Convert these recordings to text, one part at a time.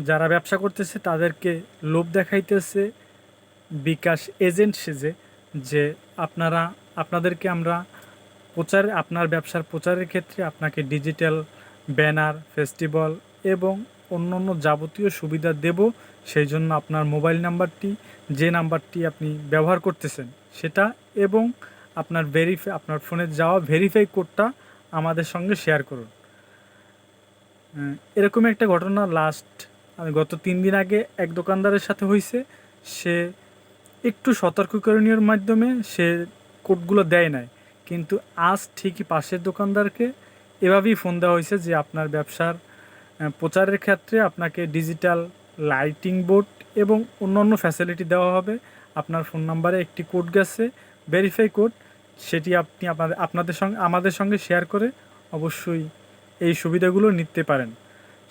যারা ব্যবসা করতেছে তাদেরকে লোভ দেখাইতেছে বিকাশ এজেন্ট সেজে, যে আপনাদেরকে আমরা আপনার ব্যবসার প্রচারের ক্ষেত্রে আপনাকে ডিজিটাল ব্যানার, ফেস্টিভ্যাল এবং অন্যান্য যাবতীয় সুবিধা দেব। সেই জন্য আপনার মোবাইল নাম্বারটি, যে নাম্বারটি আপনি ব্যবহার করতেছেন সেটা, এবং আপনার ফোনে যাওয়া ভেরিফাই কোডটা আমাদের সঙ্গে শেয়ার করুন। এরকম একটা ঘটনা গত 3 দিন আগে এক দোকানদারের সাথে হয়েছে। সে একটু সতর্কীকরণের মাধ্যমে সে কোডগুলো দেয় নাই, কিন্তু আজ ঠিকই পাশের দোকানদারকে এভাবেই ফোন দেওয়া হয়েছে যে আপনার ব্যবসার প্রচারের ক্ষেত্রে আপনাকে ডিজিটাল লাইটিং বোর্ড এবং অন্যান্য ফ্যাসিলিটি দেওয়া হবে। আপনার ফোন নাম্বারে একটি কোড গেছে, ভেরিফাই কোড, সেটি আপনি আমাদের সঙ্গে শেয়ার করে অবশ্যই এই সুবিধাগুলো নিতে পারেন।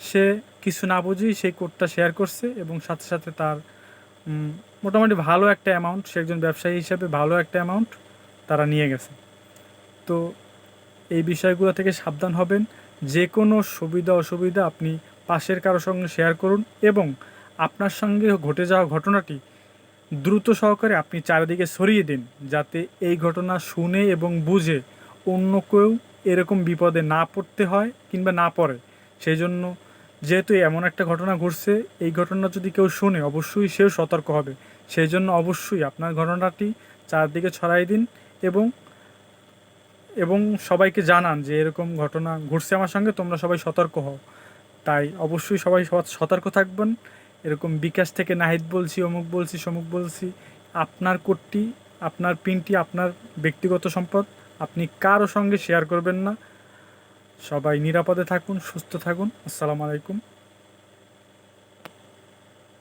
সে কিছু না বুঝেই সেই কোডটা শেয়ার করছে এবং সাথে সাথে তার মোটামুটি ভালো একটা অ্যামাউন্ট, সে একজন ব্যবসায়ী হিসেবে ভালো একটা অ্যামাউন্ট তারা নিয়ে গেছে। তো এই বিষয়গুলো থেকে সাবধান হবেন। যে কোনো সুবিধা অসুবিধা আপনি পাশের কারোর সঙ্গে শেয়ার করুন, এবং আপনার সঙ্গে ঘটে যাওয়া ঘটনাটি দ্রুত সহকারে আপনি চারিদিকে ছড়িয়ে দিন, যাতে এই ঘটনা শুনে এবং বুঝে অন্য কেউ এরকম বিপদে না পড়তে হয় কিংবা না পড়ে। সেই জন্য, যেহেতু এমন একটা ঘটনা ঘটছে, এই ঘটনা যদি কেউ শুনে অবশ্যই সেও সতর্ক হবে। সেই জন্য অবশ্যই আপনার ঘটনাটি চারদিকে ছড়াই দিন এবং এবং সবাইকে জানান যে এরকম ঘটনা ঘটছে আমার সঙ্গে, তোমরা সবাই সতর্ক হও। তাই অবশ্যই সবাই সতর্ক থাকবেন। এরকম বিকাশ থেকে নাহিদ বলছি, অমুক বলছি, সমুক বলছি, আপনার কোডটি, আপনার পিনটি আপনার ব্যক্তিগত সম্পদ, আপনি কারো সঙ্গে শেয়ার করবেন না। সবাই নিরাপদে থাকুন, সুস্থ থাকুন। আসসালামু আলাইকুম।